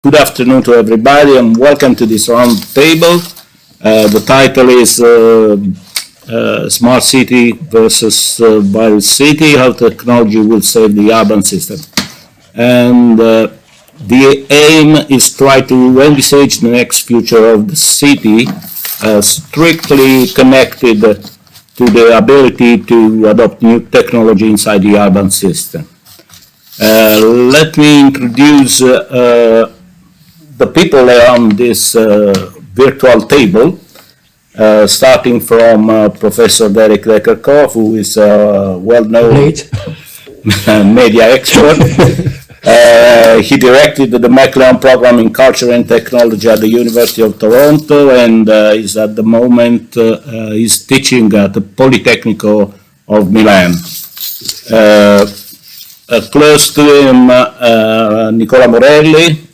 Good afternoon to everybody and welcome to this round table. The title is Smart City versus Wild City, how technology will save the urban system. And the aim is try to envisage the next future of the city strictly connected to the ability to adopt new technology inside the urban system. Let me introduce the people around this virtual table, starting from Professor Derek Dekerkhoff, who is a well-known media expert. He directed the McLean program in culture and technology at the University of Toronto, and is at the moment is teaching at the Politecnico of Milan. Close to him, Nicola Morelli,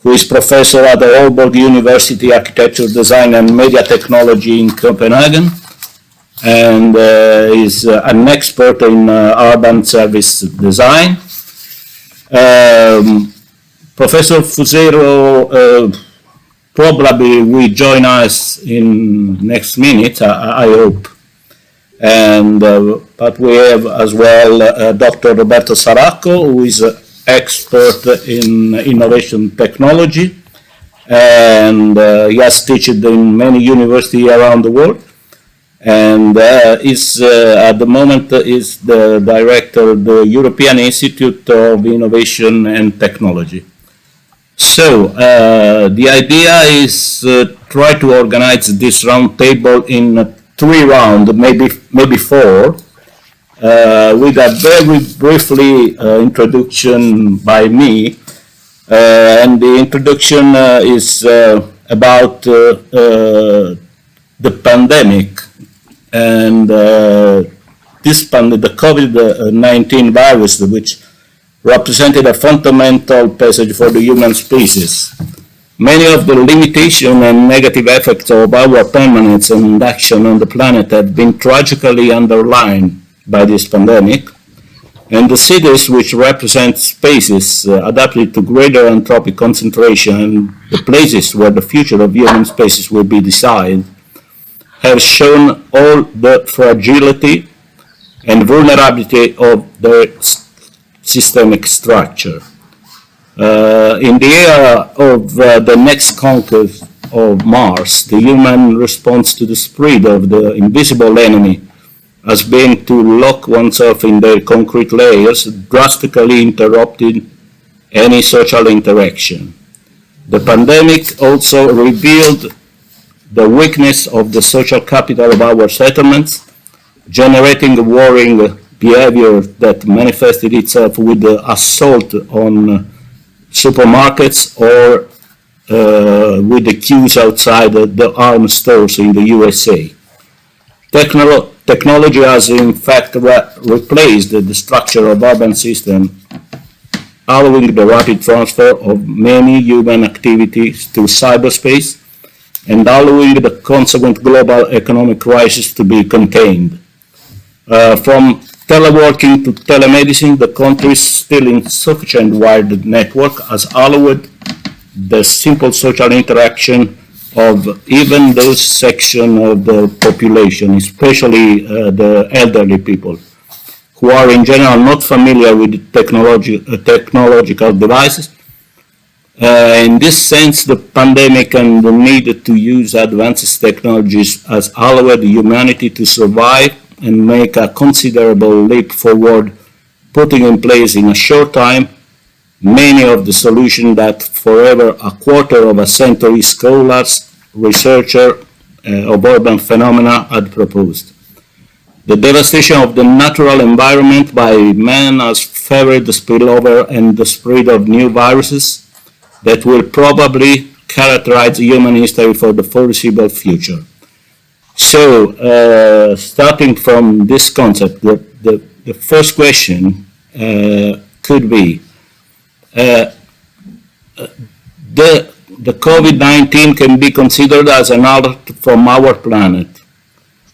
who is professor at the Aalborg University Architecture, Design and Media Technology in Copenhagen, and is an expert in urban service design. Professor Fusero probably will join us in next minute, I hope. And but we have as well Dr. Roberto Saracco, who is expert in innovation technology, and he has taught in many universities around the world, and is at the moment is the director of the European Institute of Innovation and Technology. So the idea is try to organize this round table in 3 rounds, maybe 4. With a very briefly introduction by me, and the introduction is about the pandemic and the COVID-19 virus, which represented a fundamental passage for the human species. Many of the limitations and negative effects of our permanence and action on the planet have been tragically underlined by this pandemic, and the cities, which represent spaces adapted to greater anthropic concentration and the places where the future of human spaces will be decided, have shown all the fragility and vulnerability of their systemic structure. In the era of the next conquest of Mars, the human response to the spread of the invisible enemy has been to lock oneself in their concrete layers, drastically interrupting any social interaction. The pandemic also revealed the weakness of the social capital of our settlements, generating a worrying behavior that manifested itself with the assault on supermarkets or with the queues outside the arms stores in the USA. Technology has in fact replaced the structure of urban system, allowing the rapid transfer of many human activities to cyberspace and allowing the consequent global economic crisis to be contained. From teleworking to telemedicine, the country's still insufficient wired network has allowed the simple social interaction of even those sections of the population, especially the elderly people, who are in general not familiar with technological devices. In this sense, the pandemic and the need to use advanced technologies has allowed humanity to survive and make a considerable leap forward, putting in place in a short time many of the solutions that for over a quarter of a century scholars, researchers of urban phenomena had proposed. The devastation of the natural environment by man has favored the spillover and the spread of new viruses that will probably characterize human history for the foreseeable future. So, starting from this concept, the first question could be, the COVID-19 can be considered as an alert from our planet.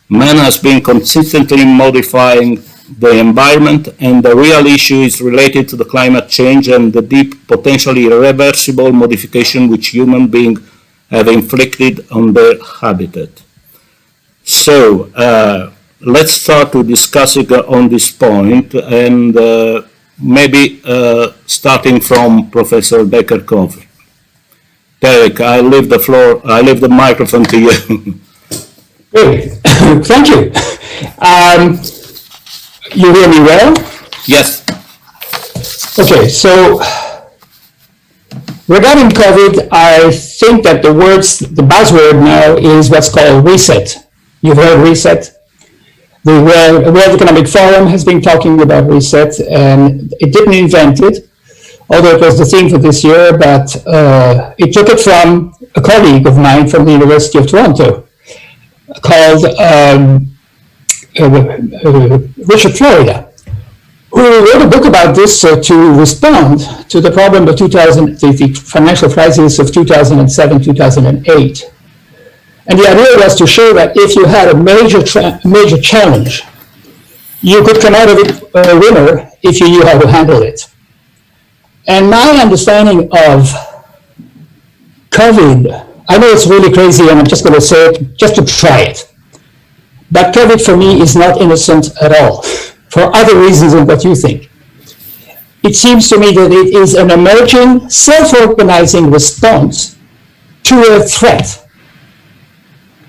Man has been consistently modifying the environment, and the real issue is related to the climate change and the deep, potentially irreversible modification which human beings have inflicted on their habitat. So let's start to discussing on this point, and maybe starting from Professor Becker-Kov. Derek, I leave the microphone to you. Great, thank you. You hear me well? Yes. Okay, so regarding COVID, I think that the buzzword now is what's called reset. You've heard reset. The World Economic Forum has been talking about reset, and it didn't invent it, although it was the theme for this year, but it took it from a colleague of mine from the University of Toronto called Richard Florida, who wrote a book about this to respond to the problem of the financial crisis of 2007, 2008. And the idea was to show that if you had a major challenge, you could come out of it a winner if you knew how to handle it. And my understanding of COVID, I know it's really crazy and I'm just going to say it just to try it, but COVID for me is not innocent at all, for other reasons than what you think. It seems to me that it is an emerging, self-organizing response to a threat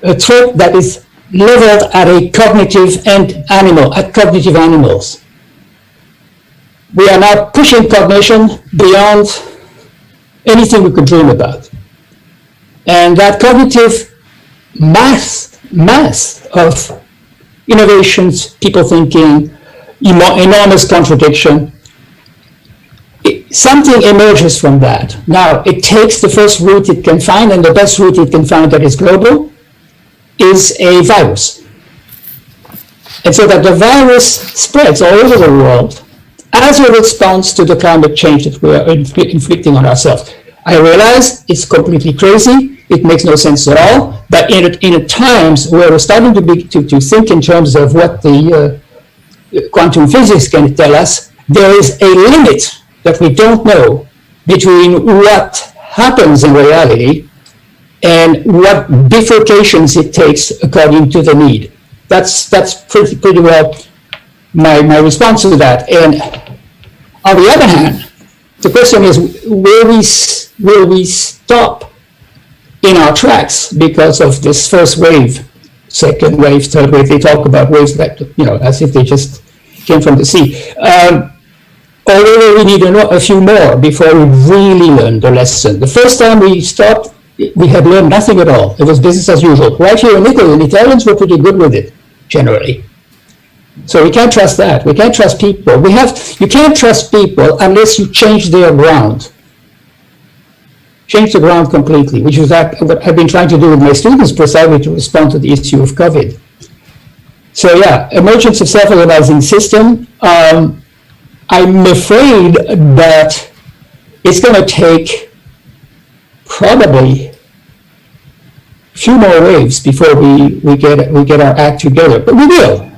that is leveled at cognitive animals. We are now pushing cognition beyond anything we could dream about. And that cognitive mass of innovations, people thinking, enormous contradiction, something emerges from that. Now, it takes the first route it can find, and the best route it can find that is global is a virus. And so that the virus spreads all over the world as a response to the climate change that we are inflicting on ourselves. I realize it's completely crazy, it makes no sense at all, but in times where we're starting to think in terms of what the quantum physics can tell us, there is a limit that we don't know between what happens in reality and what bifurcations it takes according to the need. That's pretty well my response to that. And on the other hand, the question is, will we stop in our tracks because of this first wave, second wave, third wave? They talk about waves that, as if they just came from the sea. Or we need a few more before we really learn the lesson. The first time we stopped, we had learned nothing at all. It was business as usual. Right here in Italy, the Italians were pretty good with it, generally. So we can't trust that. We can't trust people. You can't trust people unless you change their ground. Change the ground completely, which is what I've been trying to do with my students precisely to respond to the issue of COVID. So yeah, emergence of self-organizing system. I'm afraid that it's going to take probably a few more waves before we get our act together. But we will.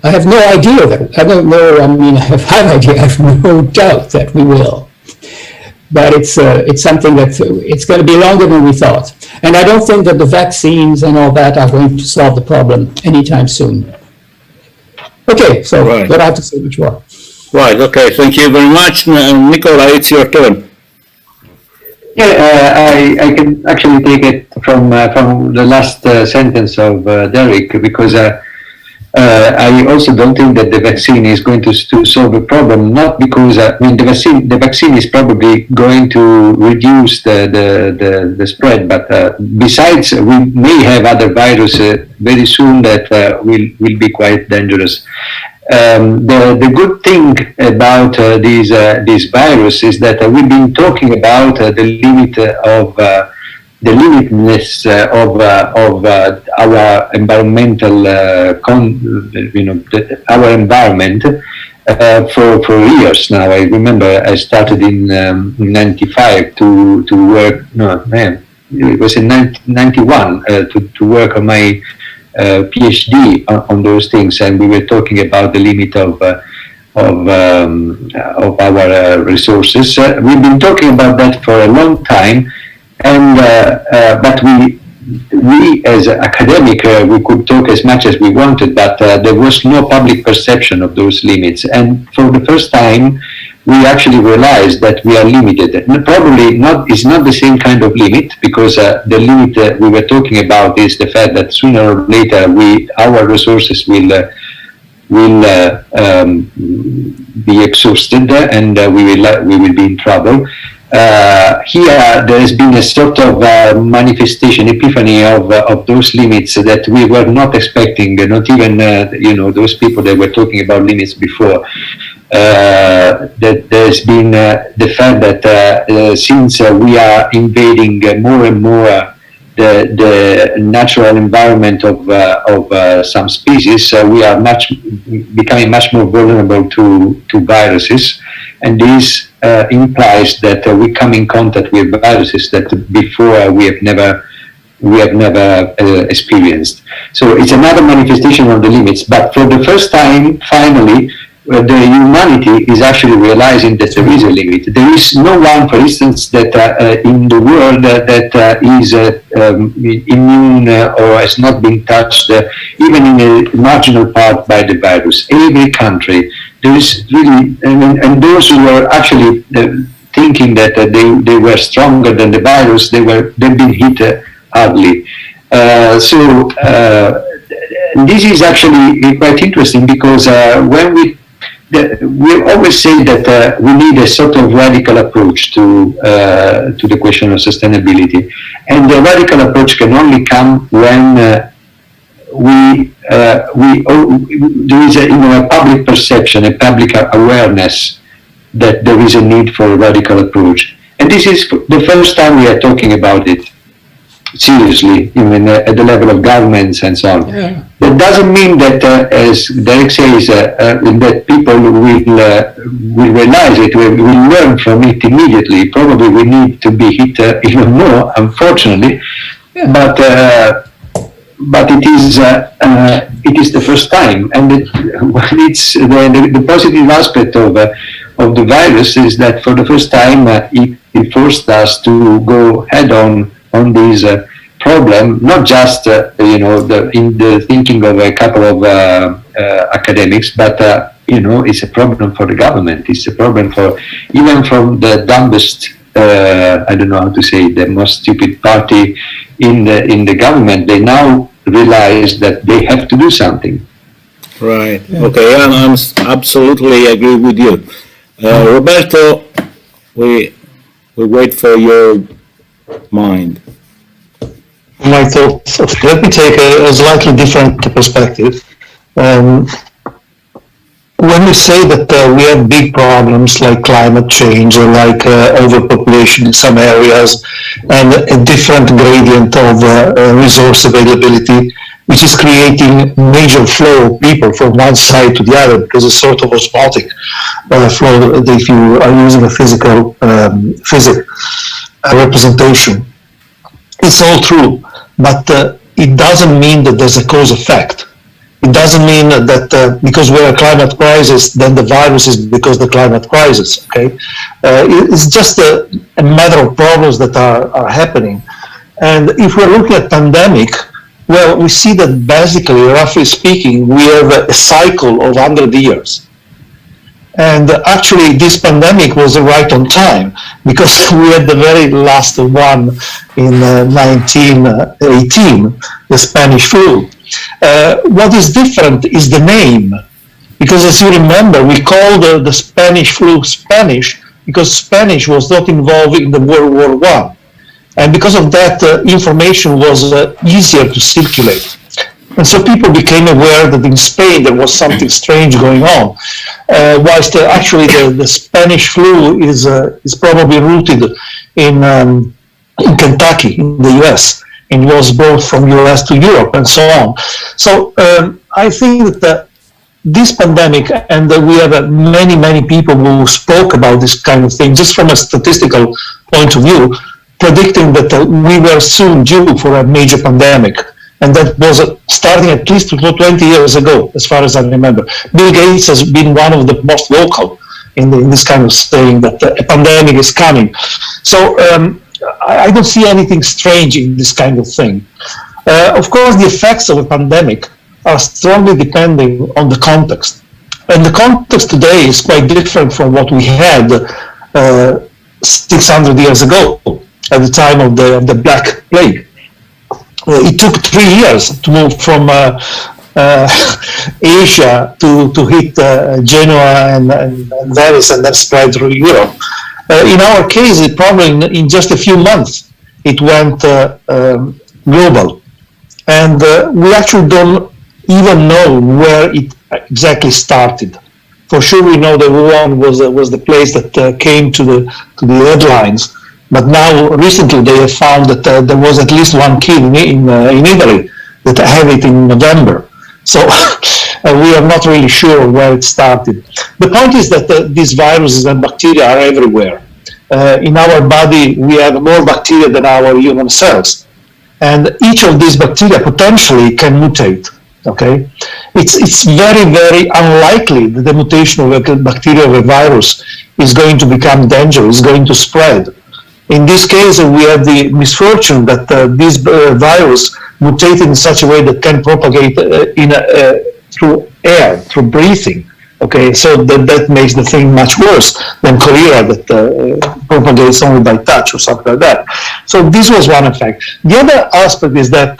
I have no idea that, I don't know, I mean, I have no doubt that we will. But it's something that it's going to be longer than we thought. And I don't think that the vaccines and all that are going to solve the problem anytime soon. Okay, so right. What I have to say much more. Right, okay, thank you very much. Nicola, it's your turn. Yeah, I can actually take it from the last sentence of Derek, because I also don't think that the vaccine is going to solve the problem. Not because the vaccine is probably going to reduce the spread, but besides, we may have other viruses very soon that will be quite dangerous. The good thing about this virus is that we've been talking about the limit of the limitedness of our environmental our environment for years now. I remember I started in '95 to work. No, man, it was in '91 to work on my PhD on those things, and we were talking about the limit of our resources. We've been talking about that for a long time, and but we as academic, we could talk as much as we wanted, but there was no public perception of those limits. And for the first time, we actually realized that we are limited. Probably not, it's not the same kind of limit, because the limit we were talking about is the fact that sooner or later our resources will be exhausted, and we will be in trouble. Here there has been a sort of manifestation, epiphany of those limits that we were not expecting, not even those people that were talking about limits before. That there's been the fact that since we are invading more and more the natural environment of some species, we are becoming much more vulnerable to viruses, and this implies that we come in contact with viruses that before we have never experienced. So it's another manifestation of the limits. But for the first time, finally, the humanity is actually realizing that there is a limit. There is no one, for instance, that in the world that is immune or has not been touched, even in a marginal part, by the virus. Every country, there is really, and those who were actually thinking that they were stronger than the virus, they've been hit hardly. So this is actually quite interesting, because when we always say that we need a sort of radical approach to the question of sustainability, and the radical approach can only come when there is a public perception, a public awareness that there is a need for a radical approach. And this is the first time we are talking about it seriously, even at the level of governments and so on. Yeah. That doesn't mean that, as Derek says, that people will realize it, will learn from it immediately. Probably we need to be hit even more, unfortunately. Yeah. But it is the first time, and it's the positive aspect of the virus is that for the first time it forced us to go head on this problem, not just in the thinking of a couple of academics, but it's a problem for the government. It's a problem for even from the dumbest, I don't know how to say, the most stupid party in the government. They now realize that they have to do something. Right. Yeah. Okay. I'm absolutely agree with you, Roberto. We wait for your mind. My thoughts. Let me take a slightly different perspective. When we say that we have big problems like climate change or like overpopulation in some areas and a different gradient of resource availability, which is creating major flow of people from one side to the other, because it's sort of osmotic flow if you are using a physical representation. It's all true, but it doesn't mean that there's a cause effect. It doesn't mean that because we're a climate crisis, then the virus is because the climate crisis. Okay, it's just a matter of problems that are happening. And if we're looking at pandemic, well, we see that basically, roughly speaking, we have a cycle of 100 years. And actually, this pandemic was right on time, because we had the very last one in 1918, the Spanish flu. What is different is the name, because as you remember, we called the Spanish flu Spanish because Spanish was not involved in the World War I. And because of that, information was easier to circulate. And so people became aware that in Spain there was something strange going on, whilst actually the Spanish flu is probably rooted in Kentucky, in the US, and was brought from US to Europe and so on. So I think that this pandemic, and we have many people who spoke about this kind of thing, just from a statistical point of view, predicting that we were soon due for a major pandemic. And that was starting at least 20 years ago, as far as I remember. Bill Gates has been one of the most vocal in this kind of saying that a pandemic is coming. So I don't see anything strange in this kind of thing. Of course, the effects of a pandemic are strongly depending on the context. And the context today is quite different from what we had 600 years ago at the time of the Black Plague. It took 3 years to move from Asia to hit Genoa and Venice and then spread through Europe. In our case, it probably in just a few months, it went global. And we actually don't even know where it exactly started. For sure, we know that Wuhan was the place that came to the headlines. But now, recently, they have found that there was at least one kid in Italy that had it in November. So we are not really sure where it started. The point is that these viruses and bacteria are everywhere. In our body, we have more bacteria than our human cells. And each of these bacteria potentially can mutate. Okay, it's very, very unlikely that the mutation of a bacteria or a virus is going to become dangerous, is going to spread. In this case, we have the misfortune that this virus mutated in such a way that can propagate through air, through breathing. Okay, so that makes the thing much worse than cholera that propagates only by touch or something like that. So this was one effect. The other aspect is that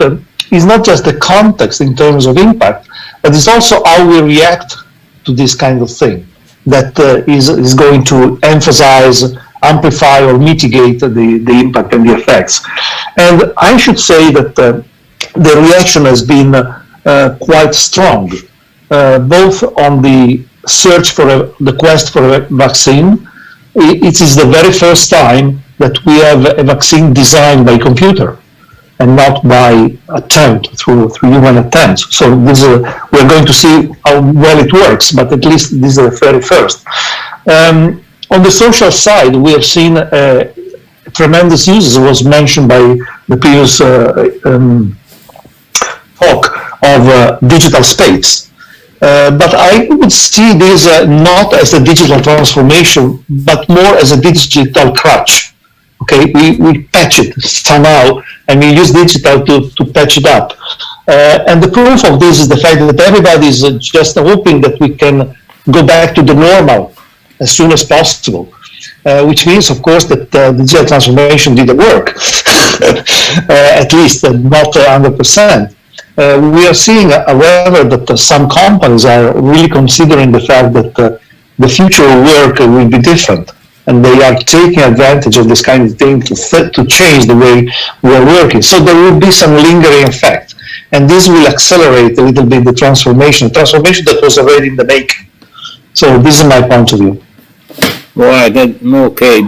it's not just the context in terms of impact, but it's also how we react to this kind of thing that is going to emphasize, amplify, or mitigate the impact and the effects. And I should say that the reaction has been quite strong, both on the search for the quest for a vaccine. It is the very first time that we have a vaccine designed by computer and not by attempt through human attempts. So we're going to see how well it works, but at least this is the very first. On the social side, we have seen tremendous uses, was mentioned by the previous talk of digital space. But I would see this not as a digital transformation, but more as a digital crutch. Okay, we patch it somehow, and we use digital to patch it up. And the proof of this is the fact that everybody is just hoping that we can go back to the normal as soon as possible, which means, of course, that the digital transformation didn't work, at least not 100%. We are seeing, however, that some companies are really considering the fact that the future of work will be different, and they are taking advantage of this kind of thing to change the way we are working. So there will be some lingering effect, and this will accelerate a little bit the transformation that was already in the making. So this is my point of view. Right, okay.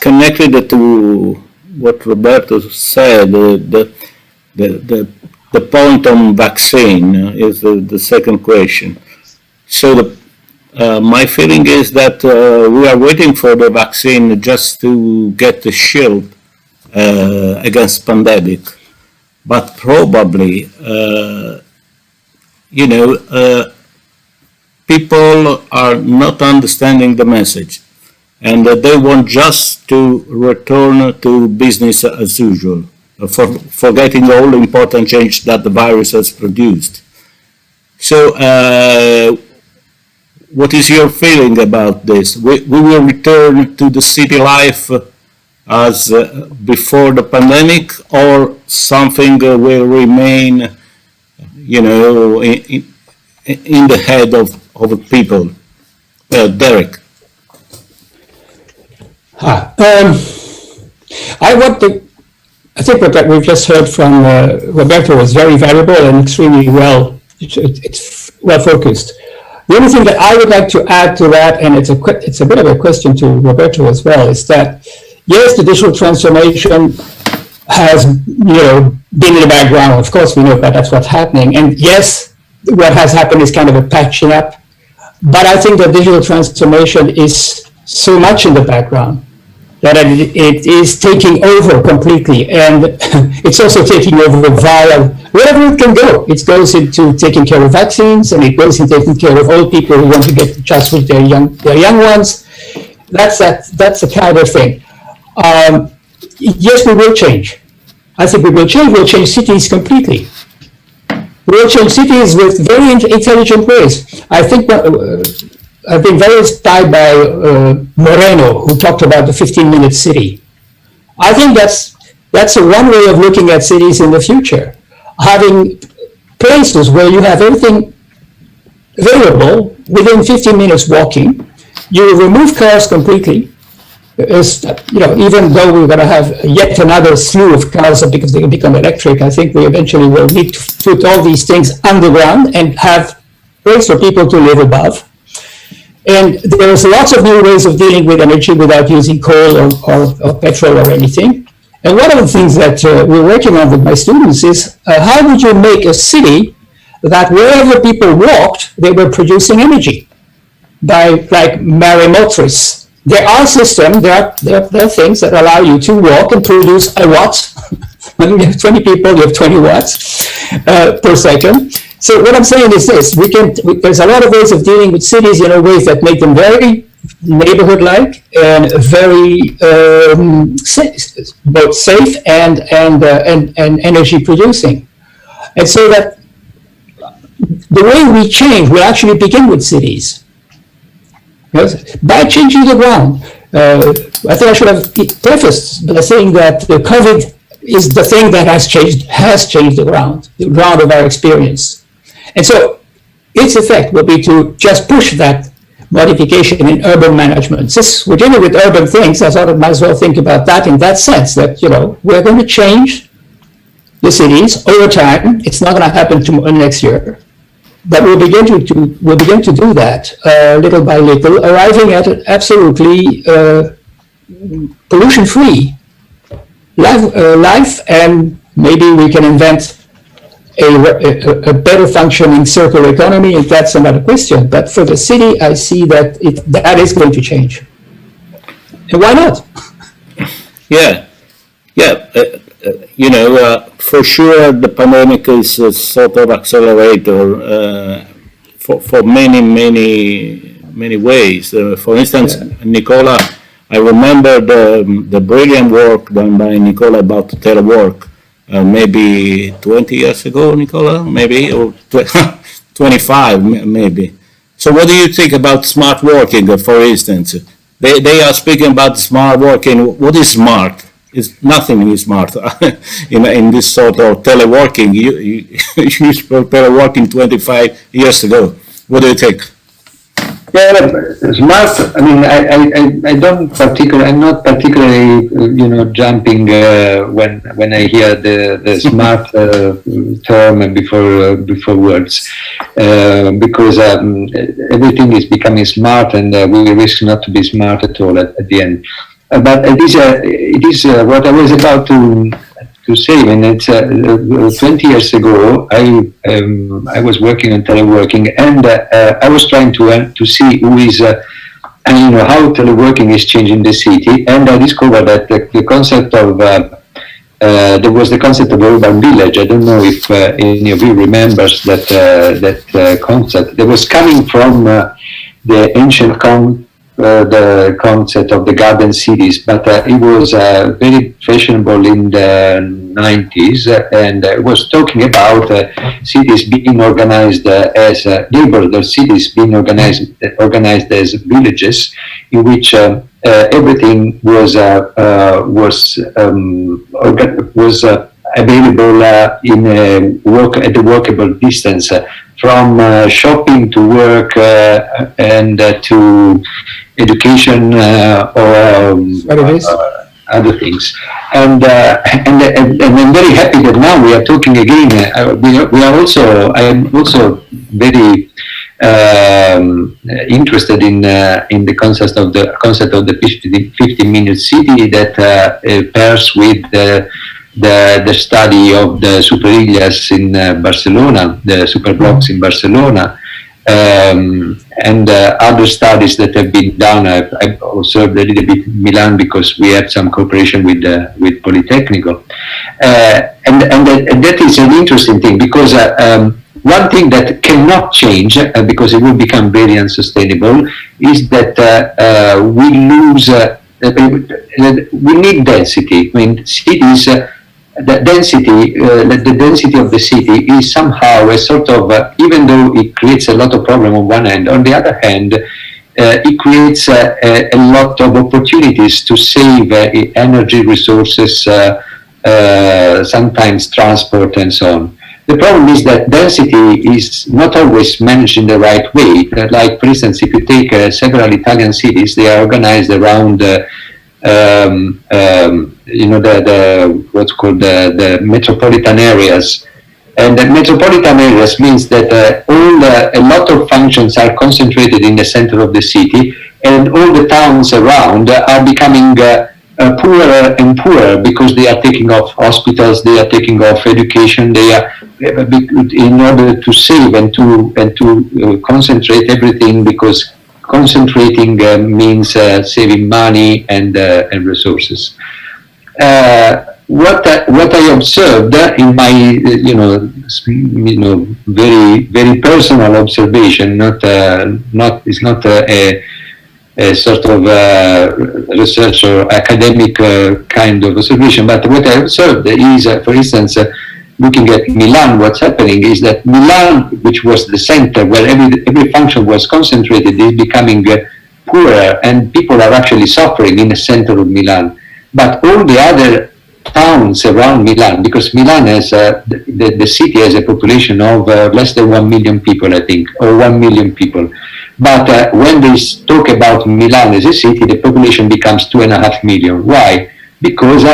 Connected to what Roberto said, the point on vaccine is the second question. So my feeling is that we are waiting for the vaccine just to get the shield against pandemic, but probably, people are not understanding the message, and they want just to return to business as usual, forgetting all the important change that the virus has produced. So, what is your feeling about this? We will return to the city life as before the pandemic, or something will remain, in the head of people? Derek. I think what we've just heard from Roberto was very valuable and extremely it's well focused. The only thing that I would like to add to that, and it's a bit of a question to Roberto as well, is that yes, the digital transformation has been in the background. Of course, we know that that's what's happening, and yes, what has happened is kind of a patching up. But I think that digital transformation is so much in the background that it is taking over completely, and it's also taking over via wherever it can go. It goes into taking care of vaccines, and it goes into taking care of old people who want to get in touch with their young ones. That's the kind of thing. Yes, we will change. I think we will change. We'll change cities completely. We'll change cities with very intelligent ways. I think I've been very inspired by Moreno, who talked about the 15-minute city. I think that's one way of looking at cities in the future. Having places where you have everything available within 15 minutes walking. You remove cars completely. Even though we're going to have yet another slew of cars because they become electric, I think we eventually will need to put all these things underground and have place for people to live above. And there's lots of new ways of dealing with energy without using coal or petrol or anything. And one of the things that we're working on with my students is how would you make a city that wherever people walked, they were producing energy by like maremotrice. There are systems, there are things that allow you to walk and produce a watt. When you have 20 people, you have 20 watts per second. So what I'm saying is this, there's a lot of ways of dealing with cities, ways that make them very neighborhood-like and very both safe and energy producing. And so that the way we change will actually begin with cities. Yes? By changing the ground. I think I should have prefaced by saying that the COVID is the thing that has changed the ground of our experience. And so its effect will be to just push that modification in urban management. Since we're dealing with urban things, I thought I might as well think about that in that sense, that, we're going to change the cities over time. It's not going to happen next year. But we'll begin to do that little by little, arriving at an absolutely pollution-free life, and maybe we can invent a better functioning circular economy, and that's another question. But for the city, I see that that is going to change. And why not? Yeah. For sure, the pandemic is a sort of accelerator for many ways. For instance, Nicola, I remember the brilliant work done by Nicola about telework. Maybe 20 years ago, Nicola, maybe, or 25, maybe. So what do you think about smart working, for instance? They are speaking about smart working. What is smart? Nothing is smart in this sort of teleworking. You used teleworking 25 years ago. What do you think? Yeah, smart. I mean, I'm not particularly, jumping when I hear the smart term before words, because everything is becoming smart, and we risk not to be smart at all at the end. But it is what I was about to say. When it's 20 years ago, I was working on teleworking, and I was trying to see who is how teleworking is changing the city, and I discovered that the concept of there was the concept of urban village. I don't know if any of you remembers that concept. That was coming from the ancient the concept of the garden cities, but it was very fashionable in the 90s, and it was talking about cities being organized as neighborhood cities being organized as villages, in which everything was available at a workable distance, from shopping to work and to education or other things. And I'm very happy that now we are talking again. I am also very interested in the concept of the 50-minute city that pairs with the study of the superillas in Barcelona, the superblocks in Barcelona, and other studies that have been done. I've observed a little bit in Milan because we have some cooperation with Politecnico, and that is an interesting thing because one thing that cannot change because it will become very unsustainable is that we lose. We need density. I mean, cities. The density of the city is somehow a sort of, even though it creates a lot of problem on one hand, on the other hand, it creates a lot of opportunities to save energy resources, sometimes transport and so on. The problem is that density is not always managed in the right way. Like, for instance, if you take several Italian cities, they are organized around the what's called the metropolitan areas, and the metropolitan areas means that a lot of functions are concentrated in the center of the city, and all the towns around are becoming poorer and poorer because they are taking off hospitals, they are taking off education, they are in order to save and to concentrate everything, because concentrating means saving money and resources. What I observed in my very personal observation, it's not a sort of research or academic kind of observation, but what I observed is, for instance, looking at Milan, what's happening is that Milan, which was the center where every function was concentrated, is becoming poorer, and people are actually suffering in the center of Milan. But all the other towns around Milan, because Milan has the city has a population of less than 1 million people, I think, or 1 million people. But when they talk about Milan as a city, the population becomes 2.5 million. Why? Because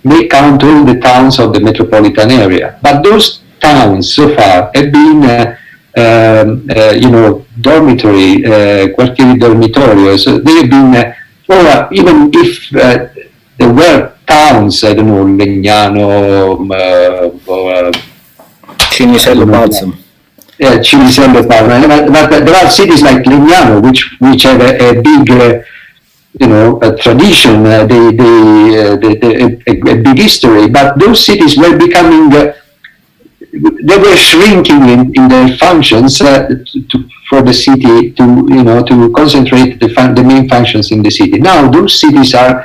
they count all the towns of the metropolitan area. But those towns so far have been, dormitory, quartieri dormitorio. So they have been, or even if there were towns, I don't know, Legnano, Cinisello Balsam. Cinisello Balsam. But there are cities like Legnano, which have a big, a tradition, a big history. But those cities were becoming, they were shrinking in their functions for the city to concentrate the main functions in the city. Now those cities are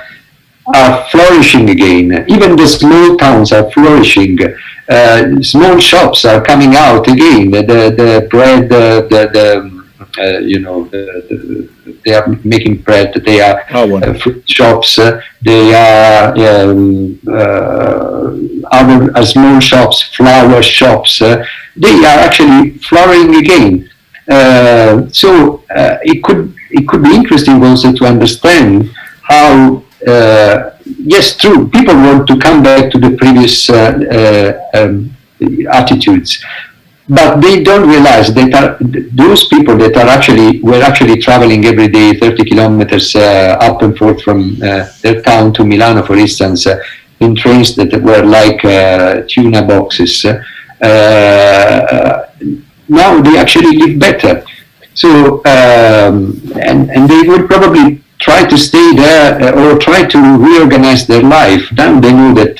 flourishing again. Even the small towns are flourishing. Small shops are coming out again. The bread, they are making bread. They are fruit shops. They are other small shops, flower shops. They are actually flourishing again. So it could be interesting also to understand how. Yes, true. People want to come back to the previous attitudes, but they don't realize that those people that were actually traveling every day 30 kilometers up and forth from their town to Milano, for instance, in trains that were like tuna boxes. Now they actually live better. So and they would probably try to stay there or try to reorganize their life. Now they know that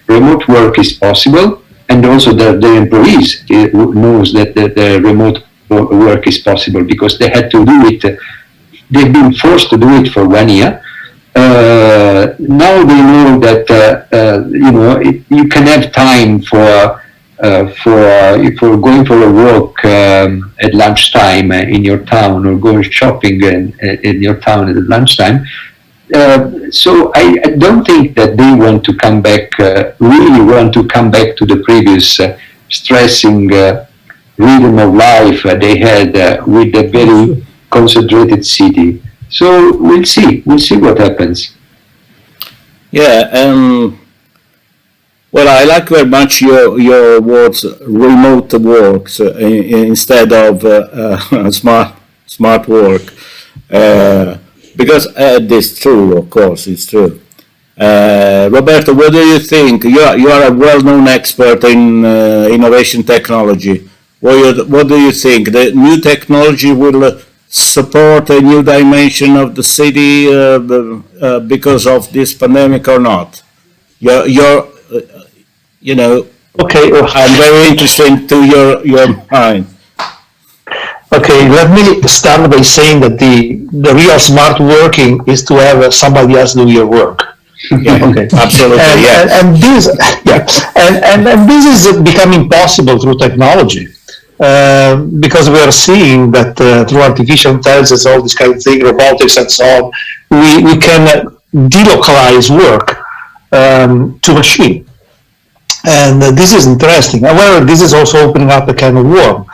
remote work is possible, and also their employees knows that the remote work is possible because they had to do it. They've been forced to do it for 1 year. Now they know that you can have time for going for a walk at lunchtime in your town, or going shopping in your town at lunchtime. So I don't think that they want to come back, really want to come back to the previous stressing rhythm of life they had with a very concentrated city. So we'll see what happens. Yeah, well, I like very much your words, remote works instead of smart work, because this true, of course, it's true. Roberto, what do you think? You are a well-known expert in innovation technology. What do you think? The new technology will support a new dimension of the city because of this pandemic or not? Your you know, Okay, I'm very interested to your mind. okay. Let me start by saying that the real smart working is to have somebody else do your work. Yeah, Okay. absolutely. And, Yeah, and this, yeah, and this is becoming possible through technology. Because we are seeing that through artificial intelligence, all this kind of thing, robotics and so on, we can delocalize work to machine. And this is interesting. However, this is also opening up a kind of worm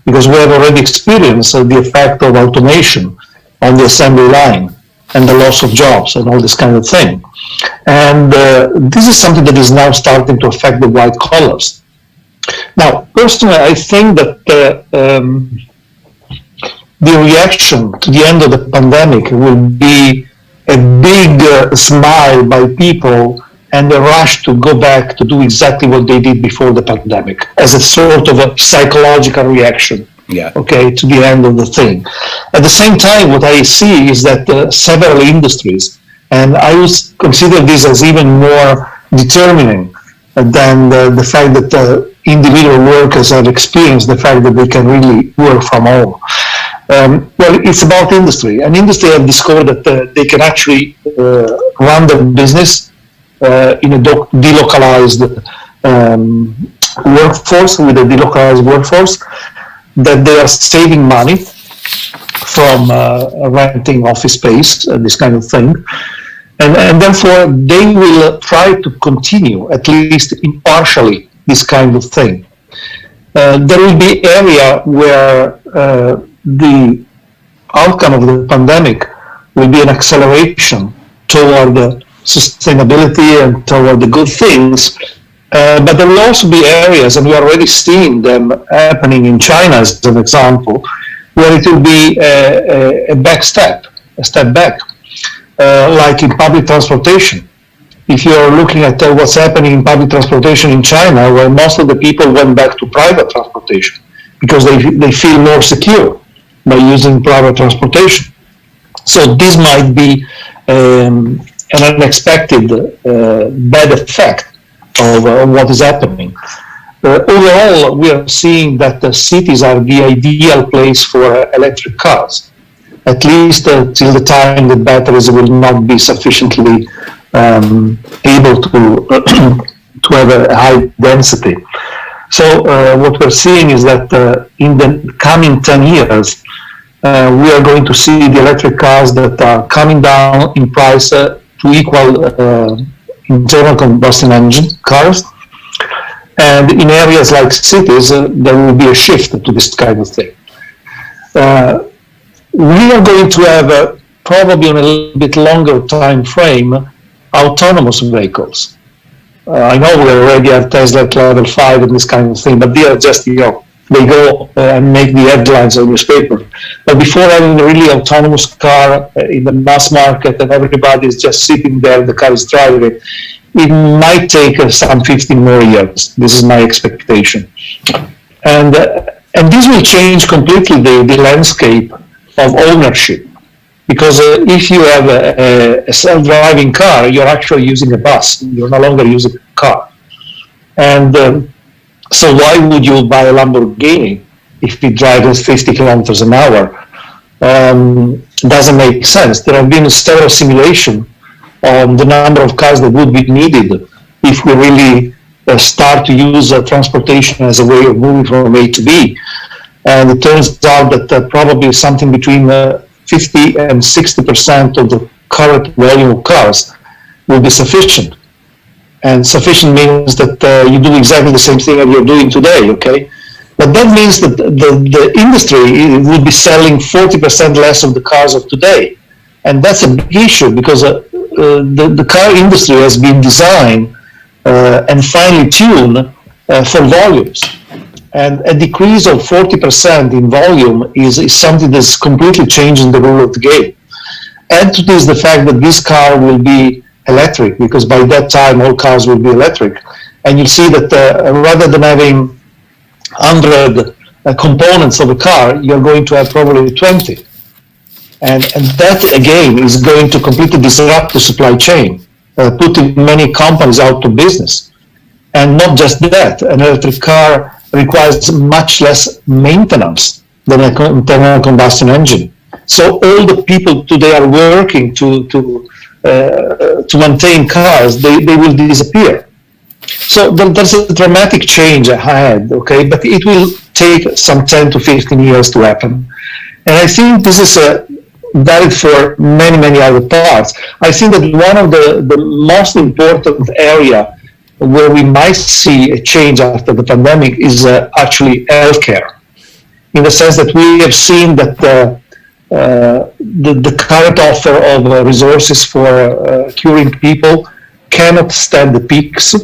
because we have already experienced the effect of automation on the assembly line and the loss of jobs and all this kind of thing. And this is something that is now starting to affect the white collars. Now, personally, I think that the reaction to the end of the pandemic will be a big smile by people and a rush to go back to do exactly what they did before the pandemic as a sort of a psychological reaction. yeah, Okay, to the end of the thing. At the same time, what I see is that several industries, and I would consider this as even more determining than the fact that individual workers have experienced the fact that they can really work from home. Well, it's about industry. And industry have discovered that they can actually run their business in a delocalized workforce, with a delocalized workforce, that they are saving money from renting office space and this kind of thing. And therefore, they will try to continue, at least impartially, this kind of thing. There will be area where the outcome of the pandemic will be an acceleration toward sustainability and toward the good things. But there will also be areas, and we are already seeing them happening in China as an example, where it will be a step back. Like in public transportation. If you're looking at what's happening in public transportation in China, where most of the people went back to private transportation because they feel more secure by using private transportation. So this might be an unexpected bad effect of what is happening. Overall, we are seeing that the cities are the ideal place for electric cars, at least till the time that batteries will not be sufficiently able to have a high density. So what we're seeing is that in the coming 10 years, we are going to see the electric cars that are coming down in price to equal internal combustion engine cars. And in areas like cities, there will be a shift to this kind of thing. We are going to have probably on a little bit longer time frame autonomous vehicles. I know we already have Tesla at level 5 and this kind of thing, but they are just, they go and make the headlines of newspaper. But before having a really autonomous car in the mass market and everybody is just sitting there, the car is driving, it might take some 15 more years. This is my expectation. And this will change completely the landscape of ownership, because if you have a self-driving car, you're actually using a bus. You're no longer using a car. And so why would you buy a Lamborghini if it drives 50 kilometers an hour? Doesn't make sense. There have been several simulations on the number of cars that would be needed if we really start to use transportation as a way of moving from A to B. And it turns out that probably something between 50 and 60% of the current volume of cars will be sufficient. And sufficient means that you do exactly the same thing that you're doing today, okay? But that means that the industry will be selling 40% less of the cars of today. And that's a big issue because the car industry has been designed and finely tuned for volumes. And a decrease of 40% in volume is something that's completely changing the rule of the game. Add to this the fact that this car will be electric, because by that time all cars will be electric. And you see that rather than having 100 components of a car, you're going to have probably 20. And that, again, is going to completely disrupt the supply chain, putting many companies out of business. And not just that, an electric car requires much less maintenance than an internal combustion engine. So all the people today are working to maintain cars, they will disappear. So there's a dramatic change ahead, okay, but it will take some 10 to 15 years to happen. And I think this is valid for many, many other parts. I think that one of the most important area where we might see a change after the pandemic is actually healthcare, in the sense that we have seen that the current offer of resources for curing people cannot stand the peaks,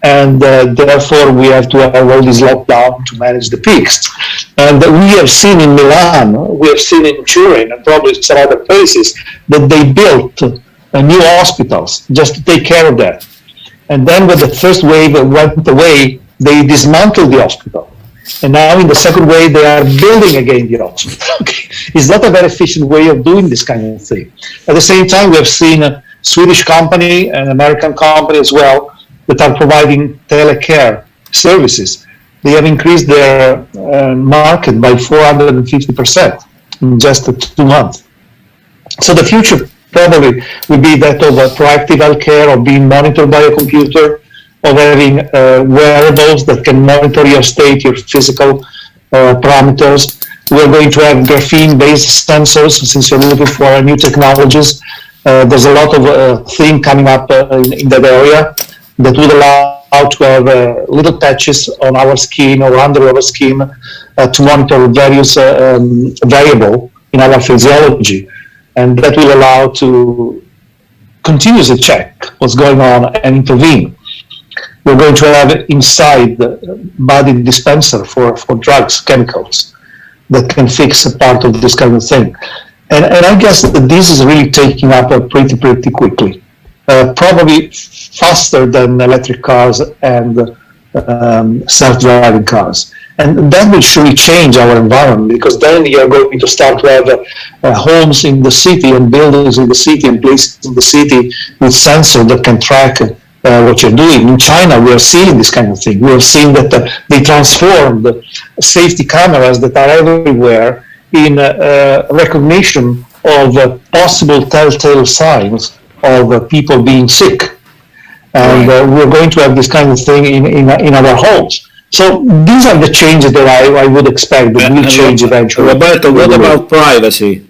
and therefore we have to have all this lockdown to manage the peaks. And we have seen in Milan, we have seen in Turin, and probably some other places, that they built new hospitals just to take care of that. And then when the first wave went away, they dismantled the hospital. And now in the second wave, they are building again the hospital. Okay. It's not a very efficient way of doing this kind of thing. At the same time, we have seen a Swedish company, an American company as well, that are providing telecare services. They have increased their market by 450% in just 2 months. So the future probably will be that of proactive healthcare, of being monitored by a computer, of having wearables that can monitor your state, your physical parameters. We're going to have graphene-based sensors, since you're looking for new technologies. There's a lot of things coming up in that area that would allow to have little patches on our skin or under our skin to monitor various variables in our physiology. And that will allow to continuously check what's going on and intervene. We're going to have inside the body dispenser for drugs, chemicals, that can fix a part of this kind of thing. And I guess that this is really taking up pretty quickly, probably faster than electric cars and self-driving cars. And that will surely change our environment, because then you're going to start to have homes in the city and buildings in the city and places in the city with sensors that can track what you're doing. In China, we are seeing this kind of thing. We have seen that they transformed safety cameras that are everywhere in recognition of possible telltale signs of people being sick. And we're going to have this kind of thing in our homes. So these are the changes that I would expect that will change eventually. Roberto, what about privacy?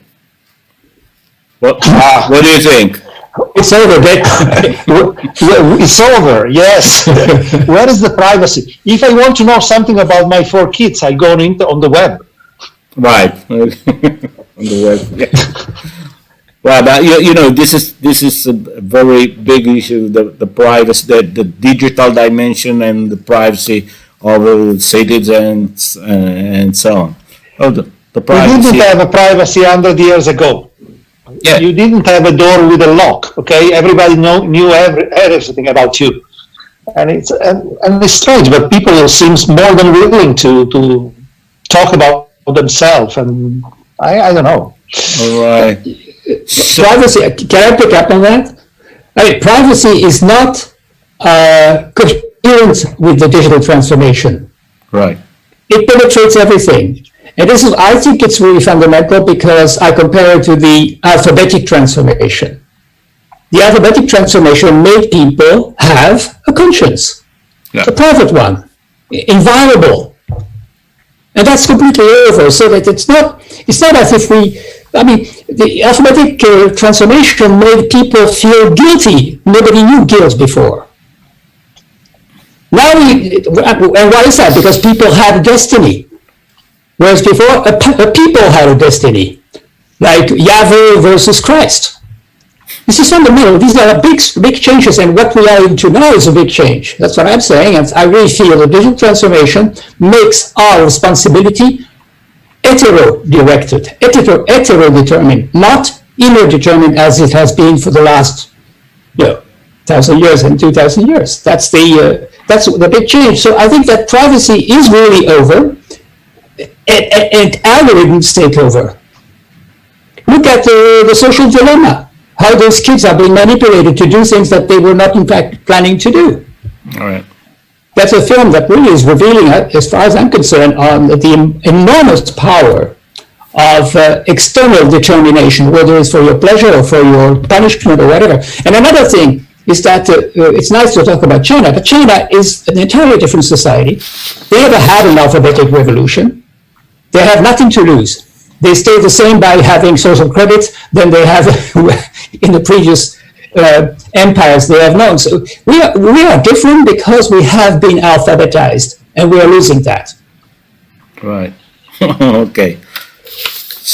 What do you think? It's over. It's over, yes. Where is the privacy? If I want to know something about my 4 kids, I go on the web. Right. On the web. Yeah. Well, but you know, this is a very big issue, the privacy, the digital dimension and the privacy of citizens and so on. Oh, the privacy. We didn't have a privacy 100 years ago. Yeah. You didn't have a door with a lock, okay? Everybody knew everything about you. And it's strange, but people seem more than willing to talk about themselves, and I don't know. All right. Privacy, can I pick up on that? I mean, privacy is not coherent with the digital transformation. Right. It penetrates everything. And this is, I think it's really fundamental, because I compare it to the alphabetic transformation. The alphabetic transformation made people have a conscience, a private one, inviolable. And that's completely over, so that it's not as if the alphabetic transformation made people feel guilty. Nobody knew guilt before. Now and why is that? Because people have destiny. Whereas before, a people had a destiny, like Yahweh versus Christ. This is fundamental. These are big changes, and what we are into now is a big change. That's what I'm saying, and I really feel the digital transformation makes our responsibility hetero-directed, hetero-determined, not inner-determined as it has been for the last 1,000 years and 2,000 years. That's the big change. So I think that privacy is really over. and algorithms take over. Look at the social dilemma, how those kids are being manipulated to do things that they were not in fact planning to do. All right. That's a film that really is revealing, as far as I'm concerned, on the enormous power of external determination, whether it's for your pleasure or for your punishment or whatever. And another thing is that it's nice to talk about China, but China is an entirely different society. They never had an alphabetic revolution. They have nothing to lose. They stay the same by having social credits than they have in the previous empires they have known. So we are different because we have been alphabetized, and we are losing that. Right. Okay.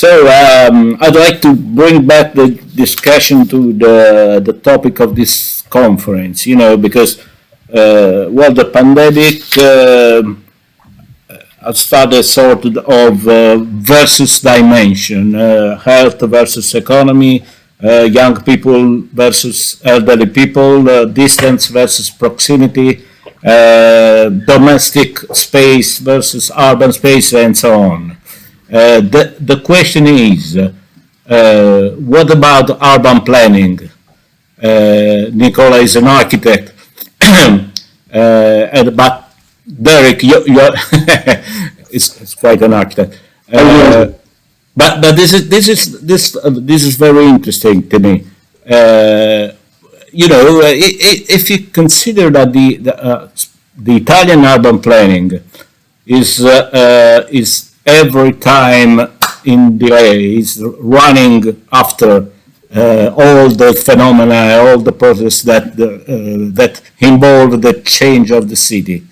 So I'd like to bring back the discussion to the topic of this conference, because, the pandemic started sort of versus dimension, health versus economy, young people versus elderly people, distance versus proximity, domestic space versus urban space, and so on. The question is, what about urban planning? Nicola is an architect, but Derek, you're it's quite an architect. But this is very interesting to me. If you consider that the Italian urban planning is every time in delay, is running after all the phenomena, all the process that involve the change of the city.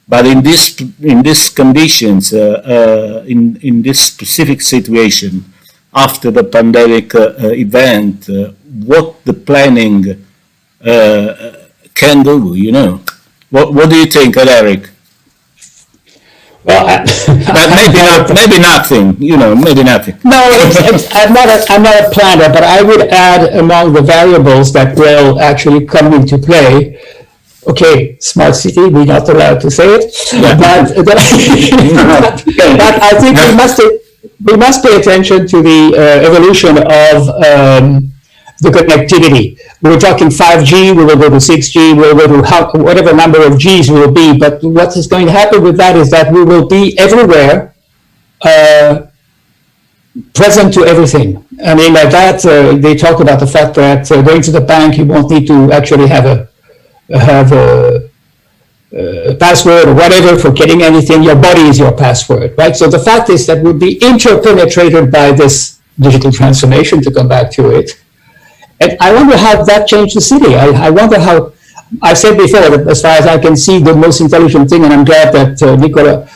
But in these conditions, in this specific situation, after the pandemic event, what the planning can do, What do you think, Eric? Well, But maybe nothing, maybe nothing. No, I'm not a planner, but I would add among the variables that will actually come into play. Okay, smart city, we're not allowed to say it, but I think we must pay attention to the evolution of the connectivity. We're talking 5G, we will go to 6G, we will go to whatever number of Gs will be, but what is going to happen with that is that we will be everywhere, present to everything. I mean, like that, they talk about the fact that going to the bank, you won't need to actually have a password or whatever for getting anything. Your body is your password, right? So the fact is that we'll be interpenetrated by this digital transformation, to come back to it. And I wonder how that changed the city. I wonder how, I said before that as far as I can see, the most intelligent thing, and I'm glad that Nicola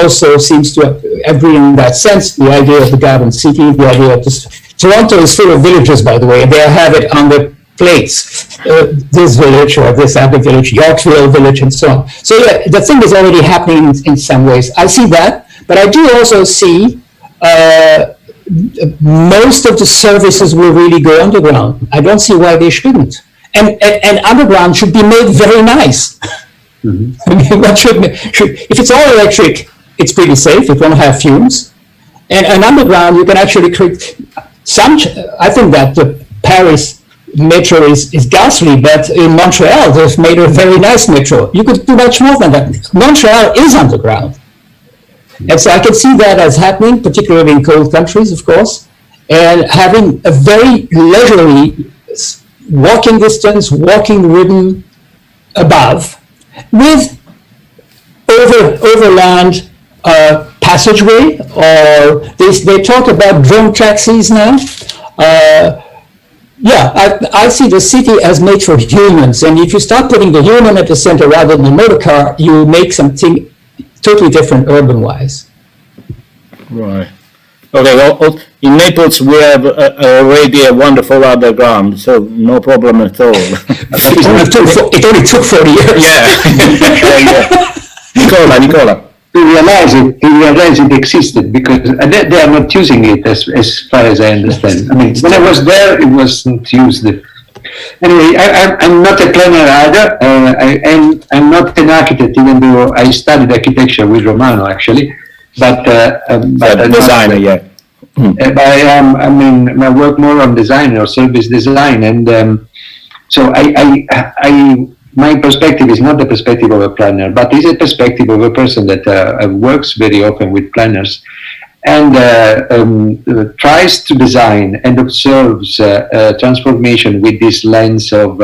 also seems to agree in that sense, the idea of the garden city, the idea of this. Toronto is full of villages, by the way, and they have it on the plates, this village or this other village, Yorkville village, and so on. So yeah, the thing is already happening in some ways. I see that, but I do also see most of the services will really go underground. I don't see why they shouldn't. And underground should be made very nice. Mm-hmm. I mean, if it's all electric, it's pretty safe. It won't have fumes. And underground, you can actually create I think that the Paris metro is ghastly, but in Montreal, they've made a very nice metro. You could do much more than that. Montreal is underground. And so I can see that as happening, particularly in cold countries, of course, and having a very leisurely walking distance, walking rhythm above, with overland passageway, or they talk about drone taxis now. I see the city as made for humans, and if you start putting the human at the center rather than the motor car, you make something totally different urban-wise. Right. Okay. Well, in Naples, we have already a wonderful underground, so no problem at all. It only took 40 years. Yeah. Nicola. To realize it existed, because they are not using it as far as I understand. I mean, when I was there, it wasn't used. Anyway, I'm not a planner either, and I'm not an architect, even though I studied architecture with Romano, actually. Designer, yeah. I work more on design or service design, and so my perspective is not the perspective of a planner, but is a perspective of a person that works very often with planners and tries to design and observes transformation with this lens of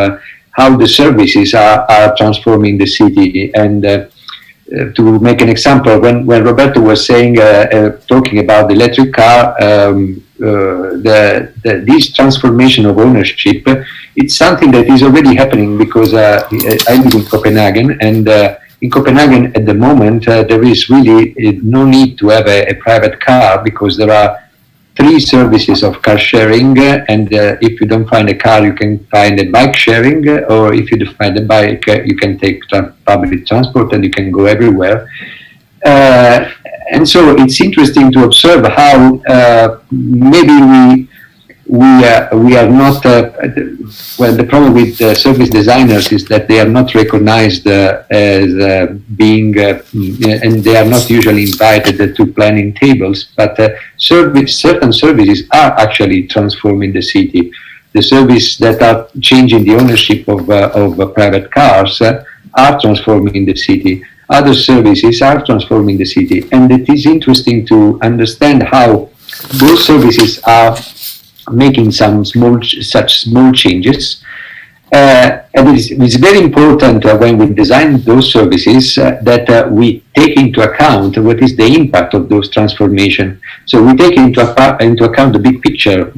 how the services are transforming the city. And to make an example, when Roberto was saying, talking about the electric car, this transformation of ownership, it's something that is already happening because I live in Copenhagen, and in Copenhagen at the moment there is really no need to have a private car because there are 3 services of car sharing, and if you don't find a car, you can find a bike sharing, or if you don't find a bike, you can take public transport and you can go everywhere. And so it's interesting to observe how maybe we are not, well, the problem with service designers is that they are not recognized as being, and they are not usually invited to planning tables, but certain services are actually transforming the city. The services that are changing the ownership of private cars are transforming the city. Other services are transforming the city. And it is interesting to understand how those services are making such small changes. And it's very important when we design those services that we take into account what is the impact of those transformations. So we take into account the big picture.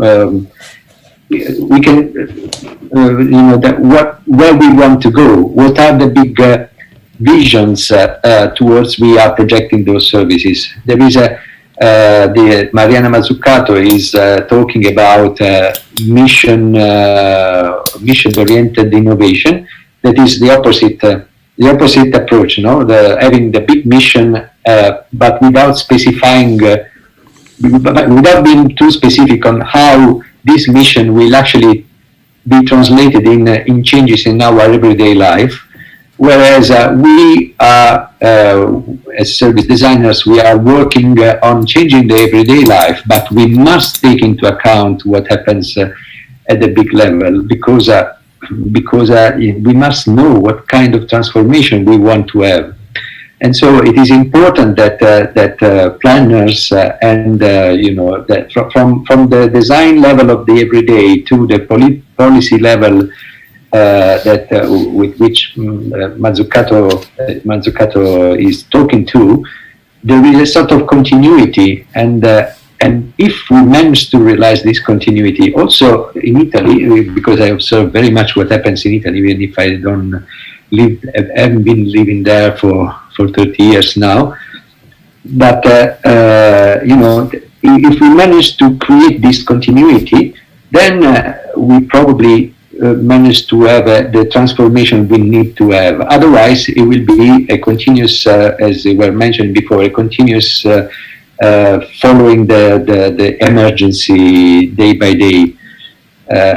We can, where we want to go. What are the big visions towards we are projecting those services? There is the Mariana Mazzucato is talking about mission-oriented innovation. That is the opposite approach. Having the big mission, but without specifying, without being too specific on how this mission will actually be translated in changes in our everyday life. Whereas we are, as service designers, we are working on changing the everyday life, but we must take into account what happens at the big level, because we must know what kind of transformation we want to have. And so it is important that planners and that from the design level of the everyday to the policy level with which Mazzucato is talking to, there is a sort of continuity, and if we manage to realize this continuity, also in Italy, because I observe very much what happens in Italy, even if I haven't been living there for 30 years now, but if we manage to create this continuity, then we probably manage to have the transformation we need to have. Otherwise, it will be a continuous, as we were mentioned before, a continuous following the emergency day by day.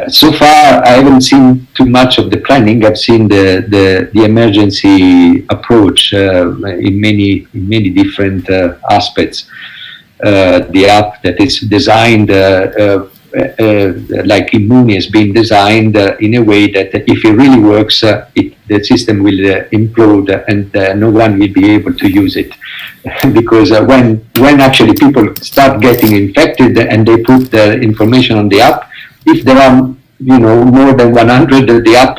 So far, I haven't seen too much of the planning. I've seen the emergency approach in many different aspects. The app that is designed like Immuni has been designed in a way that if it really works, the system will implode and no one will be able to use it. Because when actually people start getting infected and they put the information on the app, if there are more than 100 the app,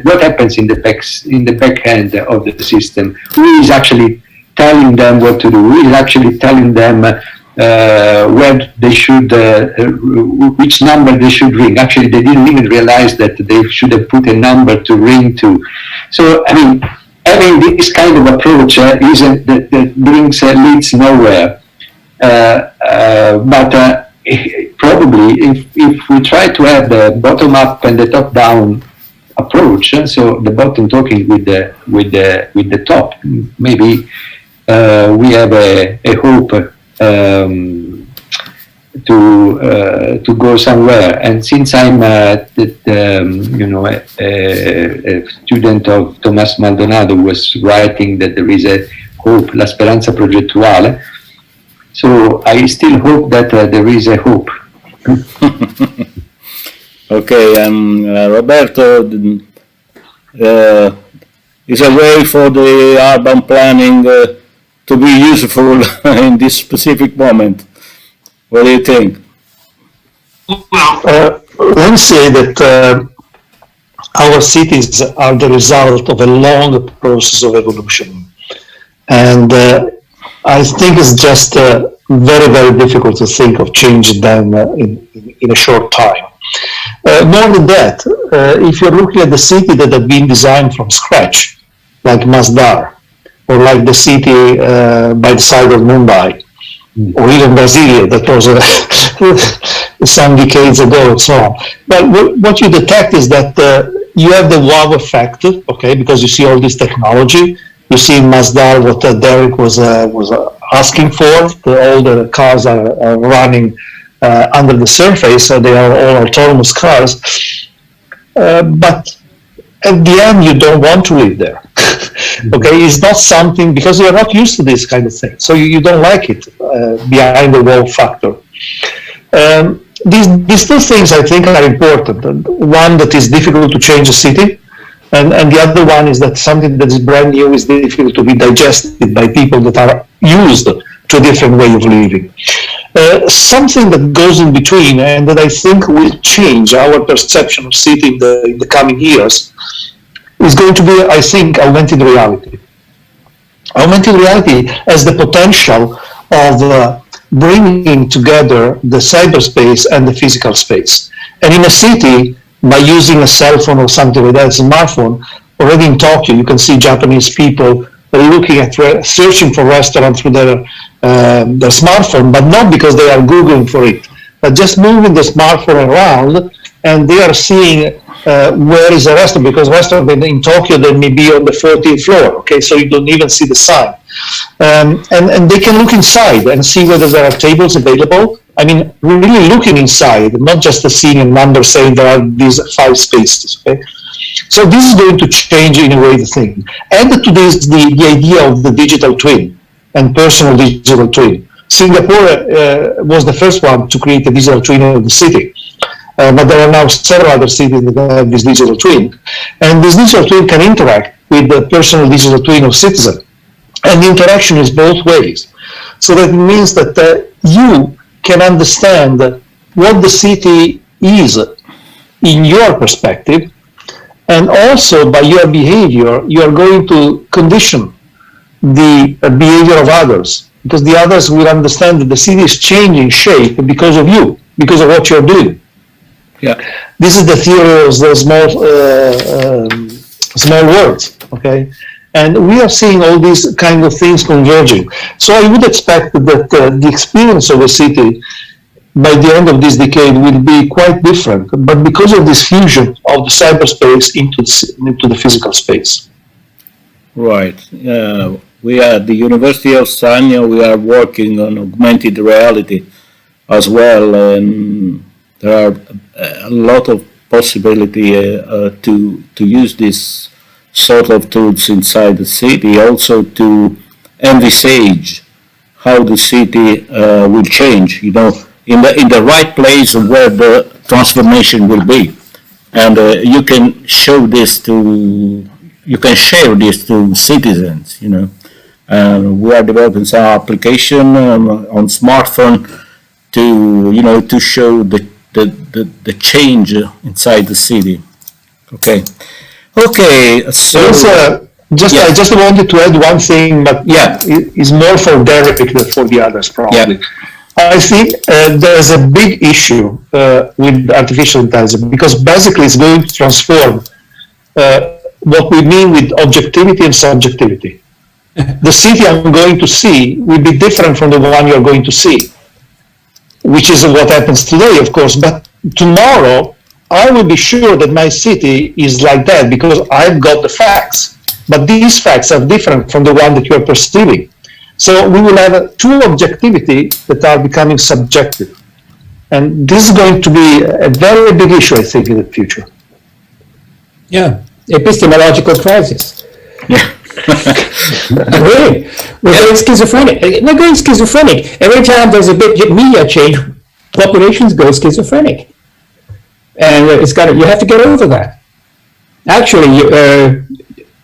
what happens in the back end of the system? Who is actually telling them what to do? Who is actually telling them where they should, which number they should ring? Actually, they didn't even realize that they should have put a number to ring to. So, I mean, having this kind of approach leads nowhere. But probably, if we try to have the bottom up and the top down approach, so the bottom talking with the top, maybe we have a hope to go somewhere. And since I'm a student of Tomás Maldonado, who was writing that there is a hope, la speranza progettuale, So I still hope that there is a hope. Okay, Roberto, is a way for the urban planning to be useful in this specific moment. What do you think? Let me say that our cities are the result of a long process of evolution. And I think it's just very, very difficult to think of changing them in a short time. More than that, if you're looking at the city that have been designed from scratch, like Masdar, or like the city by the side of Mumbai, or even Brasilia, that was some decades ago and so on. But what you detect is that you have the wow effect, okay, because you see all this technology. You see in Masdar what Derek was asking for. All the cars are running under the surface, so they are all autonomous cars. But at the end, you don't want to live there. Okay, it's not something, because you're not used to this kind of thing, so you don't like it. Behind the wall factor. These two things I think are important. One, that is difficult to change a city, and the other one is that something that is brand new is difficult to be digested by people that are used to a different way of living. Something that goes in between, and that I think will change our perception of city in the coming years, is going to be, I think, augmented reality. Augmented reality has the potential of bringing together the cyberspace and the physical space. And in a city, by using a cell phone or something like that, a smartphone, already in Tokyo, you can see Japanese people looking at, searching for restaurants through their smartphone, but not because they are Googling for it, but just moving the smartphone around, and they are seeing where is a restaurant, because restaurant in Tokyo, they may be on the 14th floor, okay, so you don't even see the sign. And they can look inside and see whether there are tables available. I mean, really looking inside, not just seeing a number saying there are these 5 spaces, okay? So this is going to change in a way the thing. Add to this the idea of the digital twin and personal digital twin. Singapore was the first one to create a digital twin of the city. But there are now several other cities that have this digital twin. And this digital twin can interact with the personal digital twin of citizen. And the interaction is both ways. So that means that you can understand what the city is in your perspective, and also by your behavior, you are going to condition the behavior of others, because the others will understand that the city is changing shape because of you, because of what you're doing. Yeah. This is the theory of the small words, okay? And we are seeing all these kind of things converging. So I would expect that the experience of a city by the end of this decade will be quite different, but because of this fusion of the cyberspace into the physical space. Right. We are at the University of Sanya. We are working on augmented reality as well, and there are a lot of possibility to use this sort of tools inside the city, also to envisage how the city will change, you know, in the right place where the transformation will be. And you can share this to citizens, you know. We are developing some application on smartphone to, you know, to show the change inside the city. Okay, so I just wanted to add one thing, but yeah, it's more for Derek than for the others probably. Yeah. I think there's a big issue with artificial intelligence, because basically it's going to transform what we mean with objectivity and subjectivity. The city I'm going to see will be different from the one you're going to see, which is what happens today, of course. But tomorrow, I will be sure that my city is like that because I've got the facts. But these facts are different from the one that you're perceiving. So we will have two objectivity that are becoming subjective. And this is going to be a very big issue, I think, in the future. Yeah, epistemological crisis. yeah. Really? We're going schizophrenic. We're going schizophrenic. Every time there's a big media change, populations go schizophrenic. And you have to get over that. Actually,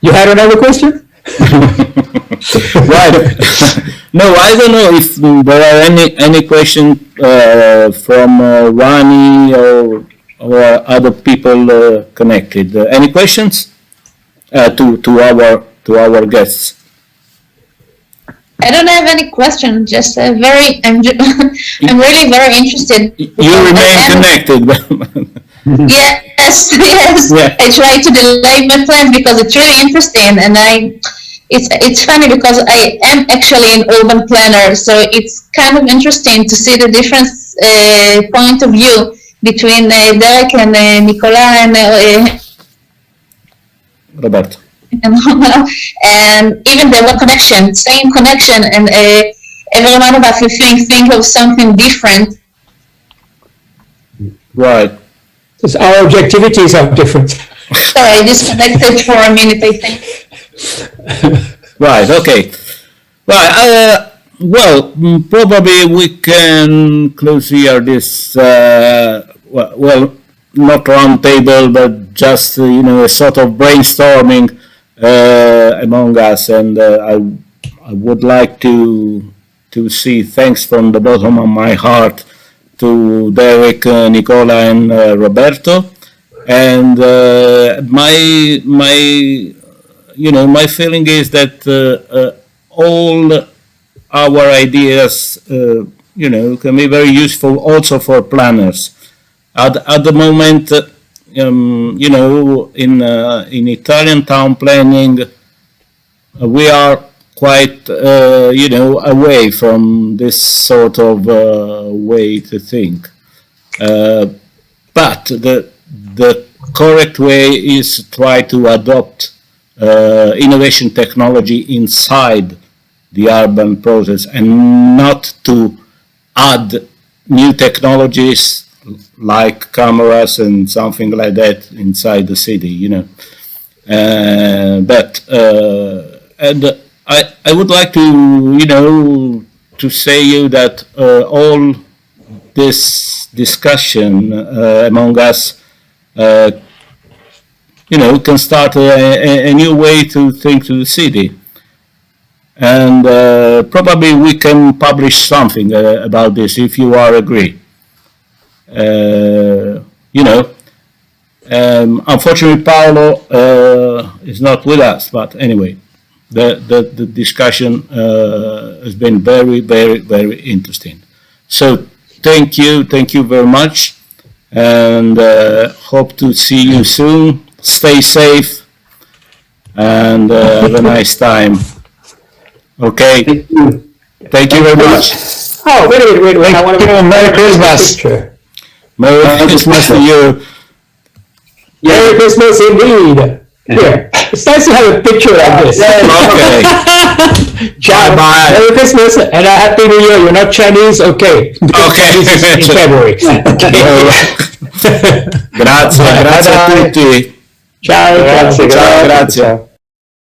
you had another question? Right. No, I don't know if there are any question from Rani or other people connected. Any questions to our guests? I don't have any question. Just I'm really very interested. You remain connected. Yes, yes. Yeah. I try to delay my plans because it's really interesting, and it's funny because I am actually an urban planner, so it's kind of interesting to see the different point of view between Derek and Nicola and Roberto. and even there was connection, same connection, and every one of us is think of something different. Right. Because our objectivities are different. Sorry, I disconnected for a minute, I think. Right. Okay. Right. Well, probably we can close here this. Well, not round table, but just a sort of brainstorming among us, and I would like to say thanks from the bottom of my heart to Derek, Nicola, and Roberto, and my feeling is that all our ideas can be very useful also for planners. At the moment, in Italian town planning, we are quite away from this sort of way to think. But the correct way is to try to adopt innovation technology inside the urban process and not to add new technologies like cameras and something like that inside the city, and I would like to say you that all this discussion among us, can start a new way to think to the city. And probably we can publish something about this if you are agree. Unfortunately, Paolo is not with us, but anyway, the discussion has been very, very, very interesting. So thank you very much, and hope to see you soon. Stay safe, and have a nice time. Okay. Thank you very much. Oh, wait. I want to Merry Christmas. Picture. Merry Christmas to you. Merry Christmas indeed. Here, it's nice to have a picture of this. Okay. Ciao. Bye. Merry Christmas and a Happy New Year. You're not Chinese? Okay. Okay. In February. Grazie a tutti. Ciao. Ciao, grazie.